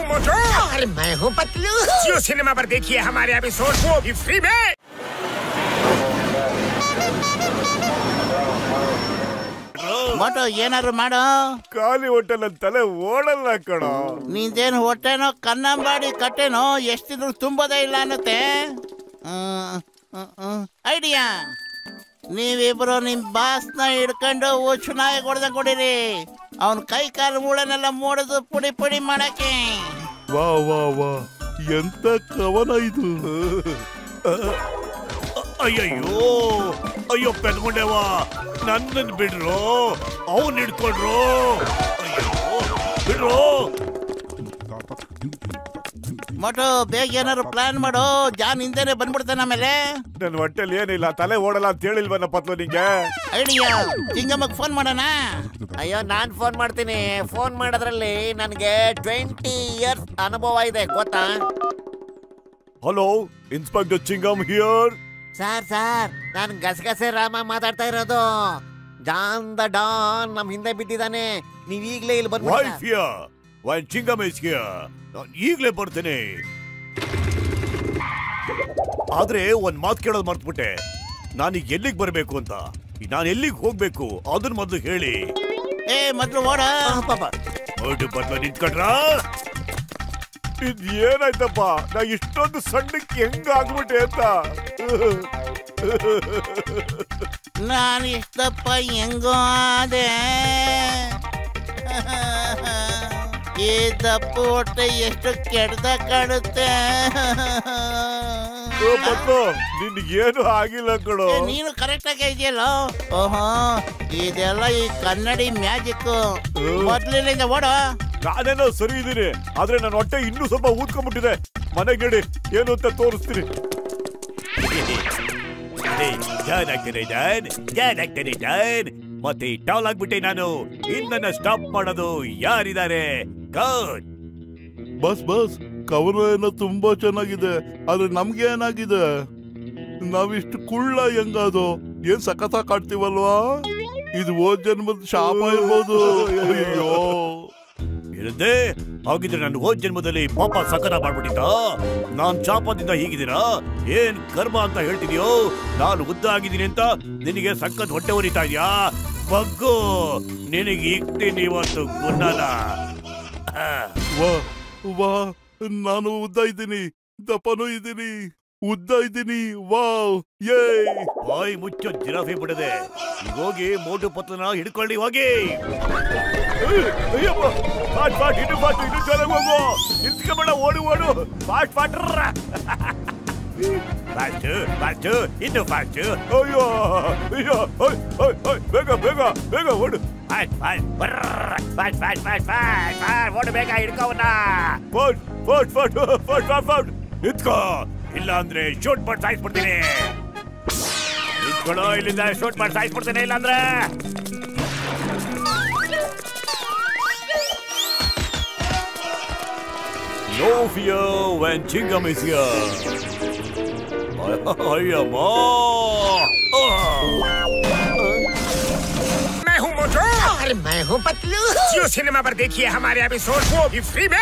हूँ मोटू और मैं हूँ पतलू। जियो सिनेमा पर देखिए हमारे एपिसोड, वो भी फ्री में। मोटू ಏನಾದ್ರು ಮಾಡೋ, ಖಾಲಿ ಹೋಟೆಲ್ ಅಂತಲೇ ಓಡಲ್ಲ ಕಣೋ. ನಿಂದೇನು ಹೊಟ್ಟೆನೋ ಕನ್ನಂಬಾಡಿ ಕಟ್ಟೆನೋ ಎಷ್ಟಿದ್ರು ತುಂಬೋದೇ ಇಲ್ಲ ಅನ್ನತ್ತೆ. ಐಡಿಯಾ, ನೀವಿಬ್ರು ನಿಮ್ ಬಾಸ್ನ ಹಿಡ್ಕೊಂಡು ಹುಚ್ಚುನಾಯಿ ಹೊಡೆದಂಗ್ ಕೊಡಿರಿ. ಅವನ್ ಕೈ ಕಾಲು ಮೂಳೆನೆಲ್ಲ ಮೂಡದು ಪುಡಿ ಪುಡಿ ಮಾಡಕ್ಕೆ. ವಾ ವಾ ವಾ, ಎಂತ ಕವನ ಇದು. ಅಯ್ಯಯ್ಯೋ ಅಯ್ಯೋ ಪೆದ್ಕೊಂಡೇವಾ, ನನ್ನನ್ನು ಬಿಡ್ರು, ಅವನ್ ಹಿಡ್ಕೊಂಡ್ರು. ಅಯ್ಯೋ ಬಿಡ್ರು. ಮೊಟು ಬೇಗ ಏನಾದ್ರು ಪ್ಲಾನ್ ಮಾಡು, ಜಾನ್ ಹಿಂದೆನೆ ಬಂದ್ಬಿಡ್ತಾನೆ. ಆಮೇಲೆ ನನ್ ಹೊಟ್ಟೆಲ್ ಏನಿಲ್ಲ, ತಲೆ ಓಡಲ್ಲ ಅಂತ ಹೇಳಿಲ್ವನ ಪತ್ಲು ನಿಂಗೆ. ಐಡಿಯಾ, ಚಿಂಗಮ್ಮಗ್ ಫೋನ್ ಮಾಡೋಣ. ಅಯ್ಯೋ ನಾನ್ ಫೋನ್ ಮಾಡ್ತೀನಿ. ಫೋನ್ ಮಾಡೋದ್ರಲ್ಲಿ ನನಗೆ 20 ಇಯರ್ಸ್ ಅನುಭವ ಇದೆ ಗೊತ್ತಾ. Hello, inspector ಚಿಂಗಮ್ here. ಸರ್ ನಾನು ಗಸಗಸೆ ರಾಮ ಮಾತಾಡ್ತಾ ಇರೋದು. ಜಾನ್ ದ ಡಾನ್ ನಮ್ ಹಿಂದೆ ಬಿದ್ದಿದ್ದಾನೆ. ನೀವ್ ಈಗ್ಲೇ ಇಲ್ಲಿ ಬಂದ್ಬಿಡಿ. When Chingam is here, ನಾನು ಈಗಲೇ ಬರ್ತೇನೆ. ಆದ್ರೆ ಒಂದ್ ಮಾತು ಕೇಳೋದು ಮರ್ತ್ಬಿಟ್ಟೆ. ನಾನೀಗ ಎಲ್ಲಿಗೆ ಬರ್ಬೇಕು ಅಂತ, ನಾನು ಎಲ್ಲಿಗೆ ಹೋಗ್ಬೇಕು ಅದನ್ನ ಮೊದಲು ಹೇಳಿ. ಮೊದ್ಲು ಓಡ ಪಾಪ. ಹೊರಟು ಬದ್ಲ ನಿಂತ್ಕೊಂಡ್ರ. ಇದ್ ಏನಾಯ್ತಪ್ಪ, ನಾ ಇಷ್ಟೊಂದು ಸಣ್ಣಕ್ಕೆ ಹೆಂಗ ಆಗ್ಬಿಟ್ಟೆ ಅಂತ. ನಾನು ಇಷ್ಟಪ್ಪ ಹೆಂಗೋ ಅದೇ. ಈ ದಪ್ಪ ಹೊಟ್ಟೆ ಎಷ್ಟು ಕೆಡ್ದ ಕಾಣುತ್ತೆ. ನಿನ್ಗೇನು ಆಗಿಲ್ಲ ಕಣೋ. ನೀನು ಕರೆಕ್ಟ್ ಆಗಿ ಇದೆಯಲ್ಲ. ಓಹೋ, ಇದೆಲ್ಲ ಈ ಕನ್ನಡಿ ಮ್ಯಾಜಿಕ್. ಮೊದ್ಲಿನಿಂದ ಓಡ. ನಾನೇನೋ ಸರಿ ಇದೀನಿ, ಆದ್ರೆ ನನ್ನ ಹೊಟ್ಟೆ ಇನ್ನೂ ಸ್ವಲ್ಪ ಊದ್ಕೊಂಡ್ಬಿಟ್ಟಿದೆ. ಮನೆಗೆ ಹೇಳಿ ಏನು ಅಂತ ತೋರಿಸ್ತೀನಿ. ಮತ್ತೆ ಟೌಲ್ ಆಗ್ಬಿಟ್ಟೆ ನಾನು. ಇನ್ನನ್ನ ಸ್ಟಾಪ್ ಮಾಡೋದು ಯಾರಿದ್ದಾರೆ? ಬಸ್ ಬಸ್, ಕವನ ಏನೋ ತುಂಬಾ ಚೆನ್ನಾಗಿದೆ, ಆದ್ರೆ ನಮ್ಗೆ ಏನಾಗಿದೆ? ನಾವಿಷ್ಟು ಕುಳ್ಳ ಹೆಂಗದು? ಏನ್ ಸಖತ್ ಕಾಡ್ತೀವಲ್ವಾ? ಇದು ಹೋದ್ ಜನ್ಮದ ಶಾಪ ಇರ್ಬೋದು. ಅಯ್ಯೋ, ಇರದೆ ಹಾಗಿದ್ರೆ ನಾನು ಹೋದ್ ಜನ್ಮದಲ್ಲಿ ಪಾಪ ಸಕತ ಮಾಡ್ಬಿಟ್ಟಿದ್ದ. ನಾನ್ ಶಾಪದಿಂದ ಹೀಗಿದ್ದೀರಾ? ಏನ್ ಕರ್ಮ ಅಂತ ಹೇಳ್ತಿದ್ಯೋ? ನಾನು ಉದ್ದ ಆಗಿದ್ದೀನಿ ಅಂತ ನಿನಗೆ ಸಖತ್ ಹೊಟ್ಟೆ ಉರಿತಾ ಇದ್ಯಾ? ಬಗ್ಗು, ನಿನಗೆ ಇಕ್ತೀನಿ ಇವತ್ತು ಗುನ್ನಲ. ವಾ ವಾ, ನಾನು ಉದ್ದ ಇದ್ದೀನಿ, ದಪ್ಪನೂ ಇದ್ದೀನಿ, ಉದ್ದ ಇದ್ದೀನಿ. ವಾವ್, ಯೇ. ಬಾಯಿ ಮುಚ್ಚೋ ಜಿರಾಫೆ ಬಿಡದೆ. ಈಗ ಹೋಗಿ ಮೋಟು ಪತ್ರನ ಹಿಡ್ಕೊಳ್ಳಿ, ಹೋಗಿ. ಅಯ್ಯಪ್ಪ, ಫಾಟ್ ಫಾಟ್, ಇನ್ನು ಫಾಟ್, ಇನ್ನು ಚೆನ್ನಾಗಿ ಹೋಗು. ನಿಂತ್ಕೊಂಬೇಡ, ಓಡು ಓಡು. ಫಾಟ್ ಫಾಟ್, ಫಾಸ್ಟ್ ಫಾಸ್ಟ್, ಇನ್ನು ಫಾಸ್ಟ್. ಅಯ್ಯೋ ಅಯ್ಯೋ, ಬೇಗ ಬೇಗ ಬೇಗ ಓಡು. ಫಾಟ್ ಫಾಟ್ ಫಾಟ್ ಫಾಟ್ ಫಾಟ್ ಫಾಟ್, ಓಡು ಬೇಗ, ಹಿಡ್ಕೋವನ್ನ. ಫಾಟ್ ಫಾಟ್ ಫಾಟ್ ಫಾಟ್ ಫಾಟ್ ಫಾಟ್, ನಿಂತ್ಕೋ, ಇಲ್ಲ ಅಂದ್ರೆ ಶೂಟ್ ಮಾಡಿ ಸಾಯಿಸ್ಬಿಡ್ತೀನಿ. ನಿಂತ್ಕೊಳ್ಳೋ, ಇಲ್ಲಿಂದ ಶೂಟ್ ಮಾಡಿ ಸಾಯಿಸ್ಬಿಡ್ತೀನಿ ಇಲ್ಲ ಅಂದ್ರೆ. No fear when Chingam is here. मैं हूँ मोटू और मैं हूँ पतलू। जियो सिनेमा पर देखिए हमारे एपिसोड, वो भी फ्री में।